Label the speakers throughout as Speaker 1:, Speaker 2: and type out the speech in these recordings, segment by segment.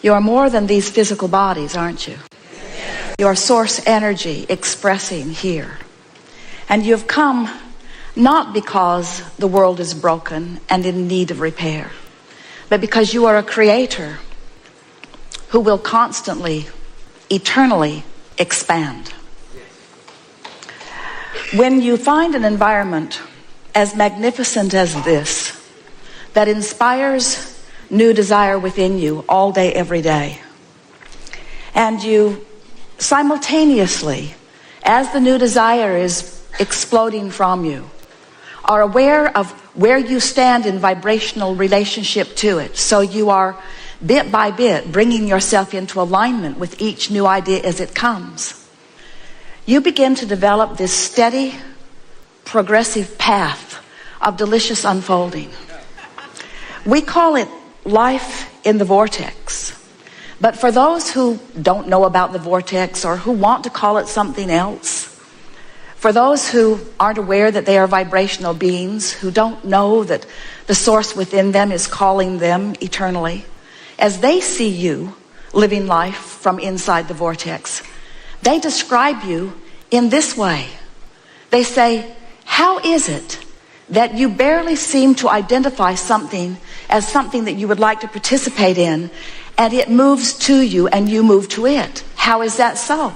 Speaker 1: You are more than these physical bodies, aren't you? You are source energy expressing here. And you've come not because the world is broken and in need of repair, but because you are a creator who will constantly, eternally expand. When you find an environment as magnificent as this, that inspires new desire within you all day, every day, and you simultaneously, as the new desire is exploding from you, are aware of where you stand in vibrational relationship to it, so you are bit by bit bringing yourself into alignment with each new idea as it comes, you begin to develop this steady, progressive path of delicious unfolding. We call it life in the vortex. But for those who don't know about the vortex, or who want to call it something else, for those who aren't aware that they are vibrational beings, who don't know that the source within them is calling them eternally, as they see you living life from inside the vortex, they describe you in this way. They say, how is it that you barely seem to identify something as something that you would like to participate in, and it moves to you and you move to it? How is that so?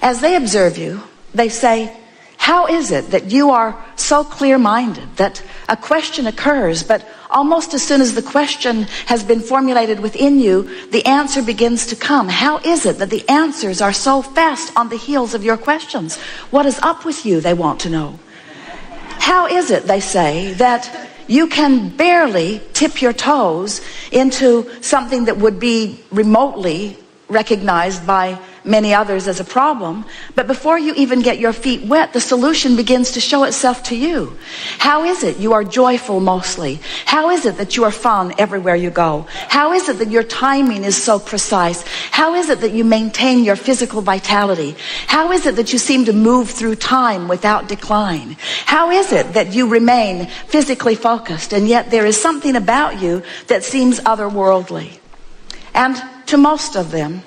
Speaker 1: As they observe you, they say, how is it that you are so clear-minded that a question occurs, but almost as soon as the question has been formulated within you, the answer begins to come? How is it that the answers are so fast on the heels of your questions? What is up with you, they want to know. How is it, they say, that you can barely tip your toes into something that would be remotely recognized by many others as a problem, but before you even get your feet wet, the solution begins to show itself to you? How is it you are joyful mostly? How is it that you are fun everywhere you go? How is it that your timing is so precise? How is it that you maintain your physical vitality? How is it that you seem to move through time without decline? How is it that you remain physically focused, and yet there is something about you that seems otherworldly? And to most of them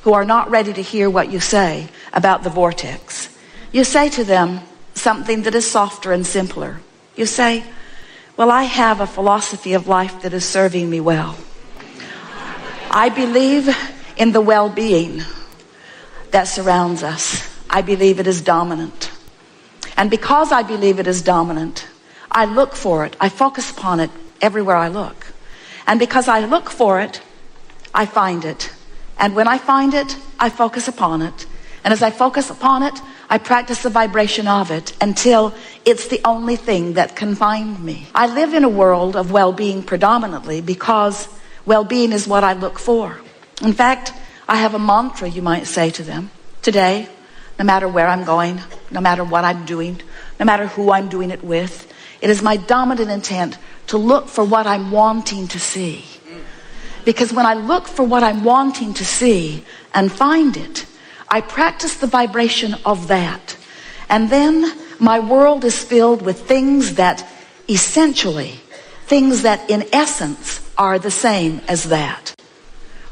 Speaker 1: who are not ready to hear what you say about the vortex, you say to them something that is softer and simpler. You say, well, I have a philosophy of life that is serving me well. I believe in the well-being that surrounds us. I believe it is dominant. And because I believe it is dominant, I look for it. I focus upon it everywhere I look. And because I look for it, I find it. And when I find it, I focus upon it. And as I focus upon it, I practice the vibration of it until it's the only thing that can find me. I live in a world of well-being predominantly because well-being is what I look for. In fact, I have a mantra, you might say to them. Today, no matter where I'm going, no matter what I'm doing, no matter who I'm doing it with, it is my dominant intent to look for what I'm wanting to see. Because when I look for what I'm wanting to see and find it, I practice the vibration of that. And then my world is filled with things that essentially, things that in essence are the same as that.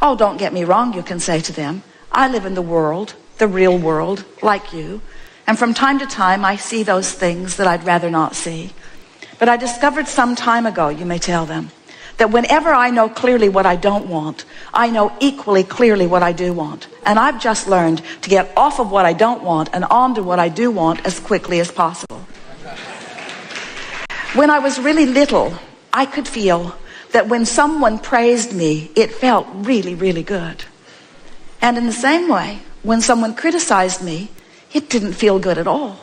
Speaker 1: Oh, don't get me wrong, you can say to them. I live in the world, the real world, like you. And from time to time, I see those things that I'd rather not see. But I discovered some time ago, you may tell them, that whenever I know clearly what I don't want, I know equally clearly what I do want. And I've just learned to get off of what I don't want and onto what I do want as quickly as possible. When I was really little, I could feel that when someone praised me, it felt really, really good. And in the same way, when someone criticized me, it didn't feel good at all.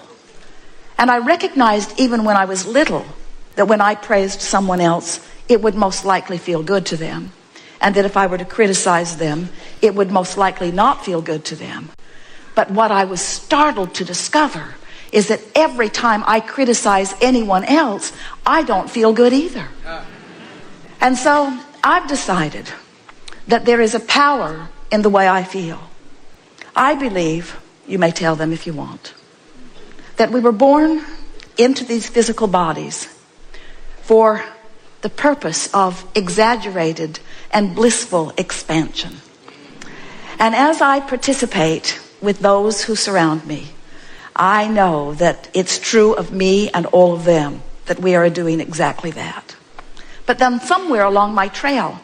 Speaker 1: And I recognized even when I was little that when I praised someone else, it would most likely feel good to them. And that if I were to criticize them, it would most likely not feel good to them. But what I was startled to discover is that every time I criticize anyone else, I don't feel good either. And so I've decided that there is a power in the way I feel. I believe, you may tell them if you want, that we were born into these physical bodies for the purpose of exaggerated and blissful expansion. And as I participate with those who surround me, I know that it's true of me and all of them that we are doing exactly that. But then somewhere along my trail,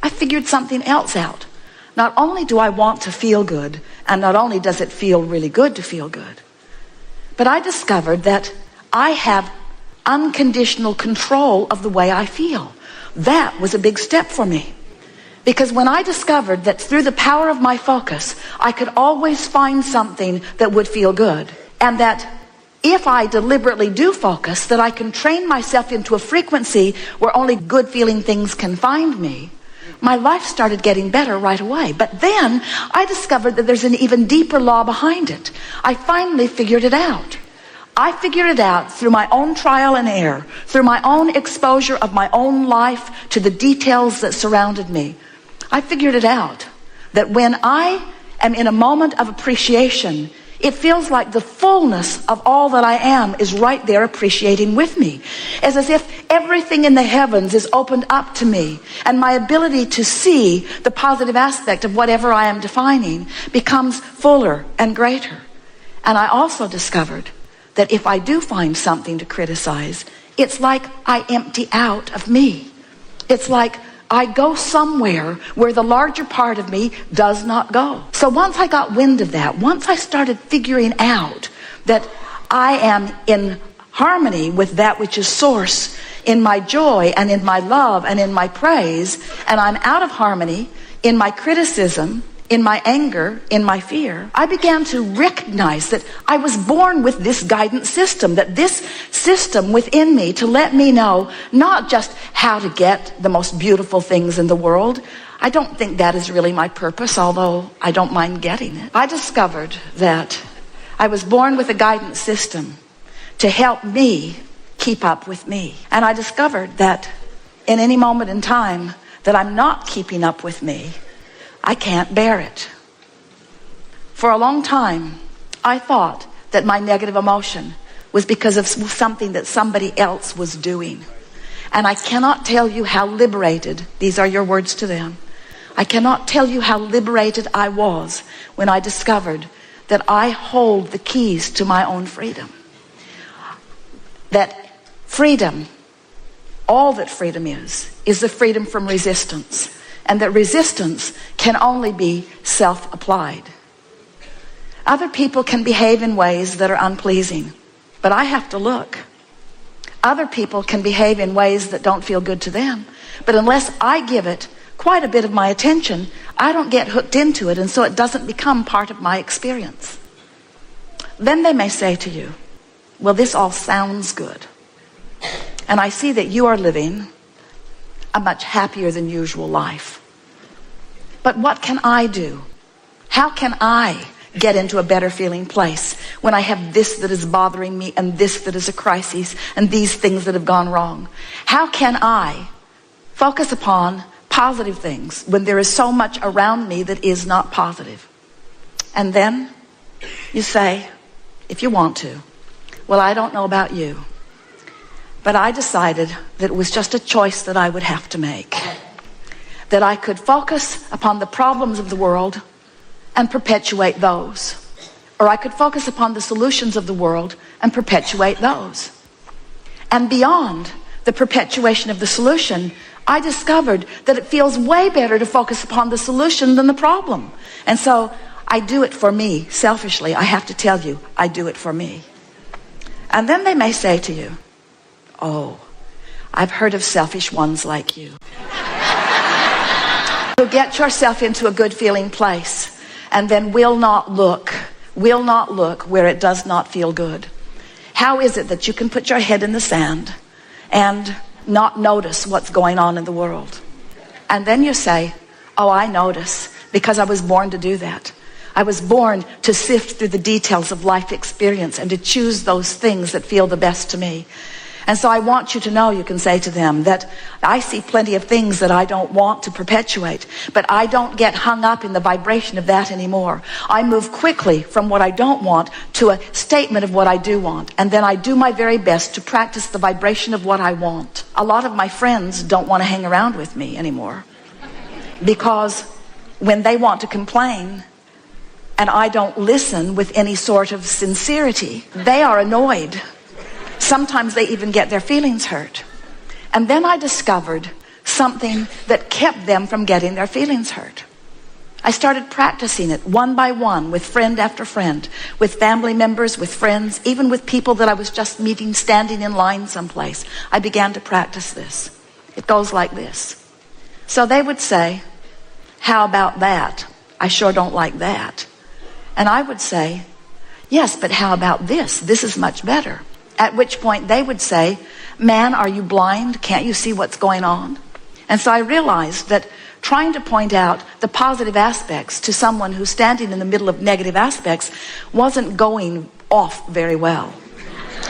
Speaker 1: I figured something else out. Not only do I want to feel good, and not only does it feel really good to feel good, but I discovered that I have unconditional control of the way I feel. That was a big step for me. Because when I discovered that through the power of my focus, I could always find something that would feel good, and that if I deliberately do focus, that I can train myself into a frequency where only good feeling things can find me, my life started getting better right away. But then I discovered that there's an even deeper law behind it. I finally figured it out. I figured it out through my own trial and error, through my own exposure of my own life to the details that surrounded me. I figured it out that when I am in a moment of appreciation, it feels like the fullness of all that I am is right there appreciating with me. It's as if everything in the heavens is opened up to me, and my ability to see the positive aspect of whatever I am defining becomes fuller and greater. And I also discovered that if I do find something to criticize, it's like I empty out of me. It's like I go somewhere where the larger part of me does not go. So once I got wind of that, once I started figuring out that I am in harmony with that which is source, in my joy and in my love and in my praise, and I'm out of harmony in my criticism, in my anger, in my fear, I began to recognize that I was born with this guidance system, that this system within me to let me know not just how to get the most beautiful things in the world. I don't think that is really my purpose, although I don't mind getting it. I discovered that I was born with a guidance system to help me keep up with me. And I discovered that in any moment in time that I'm not keeping up with me, I can't bear it. For a long time, I thought that my negative emotion was because of something that somebody else was doing. And I cannot tell you how liberated, these are your words to them, I cannot tell you how liberated I was when I discovered that I hold the keys to my own freedom. That freedom, all that freedom is the freedom from resistance. And that resistance can only be self-applied. Other people can behave in ways that are unpleasing, but I have to look. Other people can behave in ways that don't feel good to them, but unless I give it quite a bit of my attention, I don't get hooked into it, and so it doesn't become part of my experience. Then they may say to you, well, this all sounds good, and I see that you are living a much happier than usual life. But what can I do? How can I get into a better feeling place when I have this that is bothering me and this that is a crisis and these things that have gone wrong? How can I focus upon positive things when there is so much around me that is not positive? And then you say, if you want to, well, I don't know about you, but I decided that it was just a choice that I would have to make. That I could focus upon the problems of the world and perpetuate those. Or I could focus upon the solutions of the world and perpetuate those. And beyond the perpetuation of the solution, I discovered that it feels way better to focus upon the solution than the problem. And so I do it for me, selfishly. I have to tell you, I do it for me. And then they may say to you, oh, I've heard of selfish ones like you. So get yourself into a good feeling place, and then will not look where it does not feel good. How is it that you can put your head in the sand and not notice what's going on in the world? And then you say, oh, I notice, because I was born to do that. I was born to sift through the details of life experience and to choose those things that feel the best to me. And so I want you to know, you can say to them, that I see plenty of things that I don't want to perpetuate, but I don't get hung up in the vibration of that anymore. I move quickly from what I don't want to a statement of what I do want. And then I do my very best to practice the vibration of what I want. A lot of my friends don't want to hang around with me anymore, because when they want to complain and I don't listen with any sort of sincerity, they are annoyed. Sometimes they even get their feelings hurt. And then I discovered something that kept them from getting their feelings hurt. I started practicing it one by one with friend after friend, with family members, with friends, even with people that I was just meeting standing in line someplace. I began to practice this. It goes like this. So they would say, how about that? I sure don't like that. And I would say, yes, but how about this? This is much better. At which point they would say, man, are you blind? Can't you see what's going on? And so I realized that trying to point out the positive aspects to someone who's standing in the middle of negative aspects wasn't going off very well.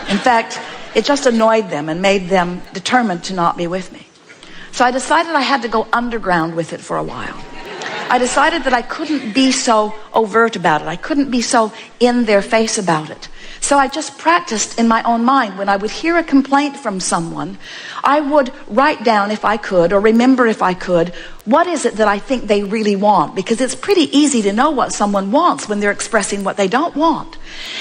Speaker 1: In fact, it just annoyed them and made them determined to not be with me. So I decided I had to go underground with it for a while. I decided that I couldn't be so overt about it. I couldn't be so in their face about it. So I just practiced in my own mind. When I would hear a complaint from someone, I would write down, if I could, or remember if I could, what is it that I think they really want? Because it's pretty easy to know what someone wants when they're expressing what they don't want.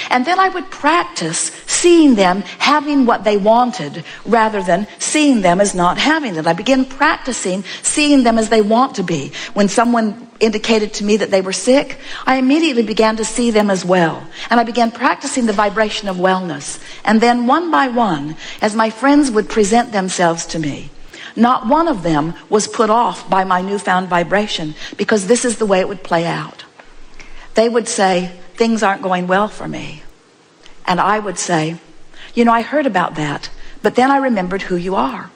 Speaker 1: And then I would practice seeing them having what they wanted rather than seeing them as not having it. I began practicing seeing them as they want to be. When someone indicated to me that they were sick, I immediately began to see them as well. And I began practicing the vibration of wellness. And then one by one, as my friends would present themselves to me, not one of them was put off by my newfound vibration, because this is the way it would play out. They would say, things aren't going well for me. And I would say, you know, I heard about that, but then I remembered who you are.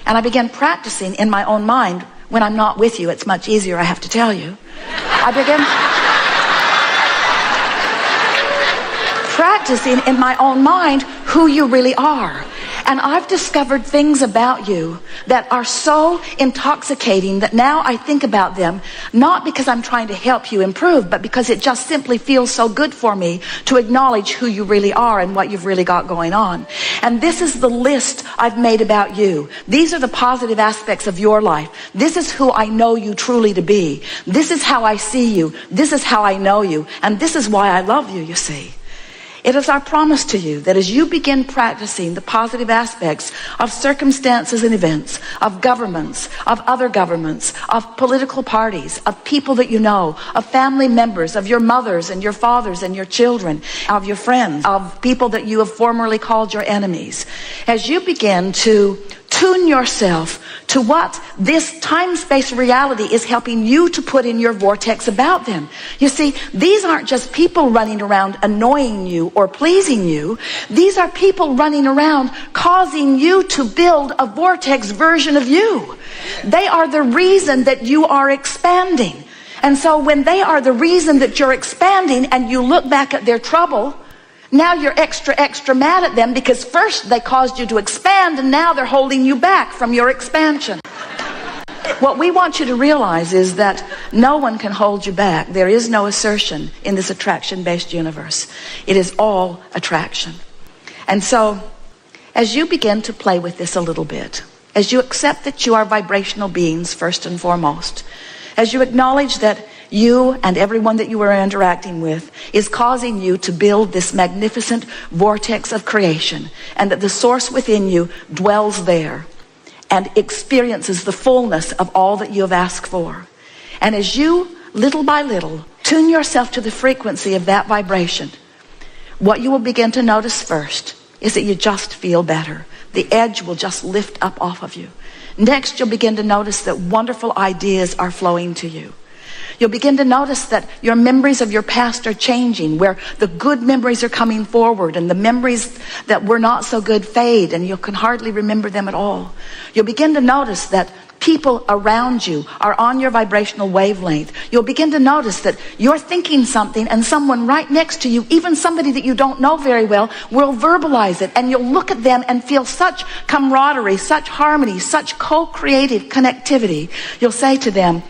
Speaker 1: And I began practicing in my own mind. When I'm not with you, it's much easier, I have to tell you. I began practicing in my own mind who you really are. And I've discovered things about you that are so intoxicating that now I think about them, not because I'm trying to help you improve, but because it just simply feels so good for me to acknowledge who you really are and what you've really got going on. And this is the list I've made about you. These are the positive aspects of your life. This is who I know you truly to be. This is how I see you. This is how I know you. And this is why I love you, you see. It is our promise to you that as you begin practicing the positive aspects of circumstances and events, of governments, of other governments, of political parties, of people that you know, of family members, of your mothers and your fathers and your children, of your friends, of people that you have formerly called your enemies, as you begin to tune yourself to what this time-space reality is helping you to put in your vortex about them. You see, these aren't just people running around annoying you or pleasing you. These are people running around causing you to build a vortex version of you. They are the reason that you are expanding. And so when they are the reason that you're expanding and you look back at their trouble, now you're extra mad at them because first they caused you to expand and now they're holding you back from your expansion. What we want you to realize is that no one can hold you back. There is no assertion in this attraction-based universe. It is all attraction. And so as you begin to play with this a little bit, as you accept that you are vibrational beings first and foremost, as you acknowledge that you and everyone that you are interacting with is causing you to build this magnificent vortex of creation, and that the source within you dwells there and experiences the fullness of all that you have asked for. And as you, little by little, tune yourself to the frequency of that vibration, what you will begin to notice first is that you just feel better. The edge will just lift up off of you. Next, you'll begin to notice that wonderful ideas are flowing to you. You'll begin to notice that your memories of your past are changing, where the good memories are coming forward and the memories that were not so good fade and you can hardly remember them at all. You'll begin to notice that people around you are on your vibrational wavelength, you'll begin to notice that you're thinking something and someone right next to you, even somebody that you don't know very well, will verbalize it, and you'll look at them and feel such camaraderie, such harmony, such co-creative connectivity. You'll say to them,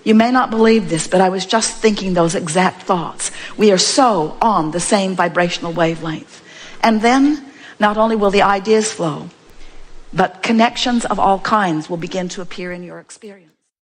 Speaker 1: "You may not believe this, but I was just thinking those exact thoughts." We are so on the same vibrational wavelength. And then not only will the ideas flow, but connections of all kinds will begin to appear in your experience.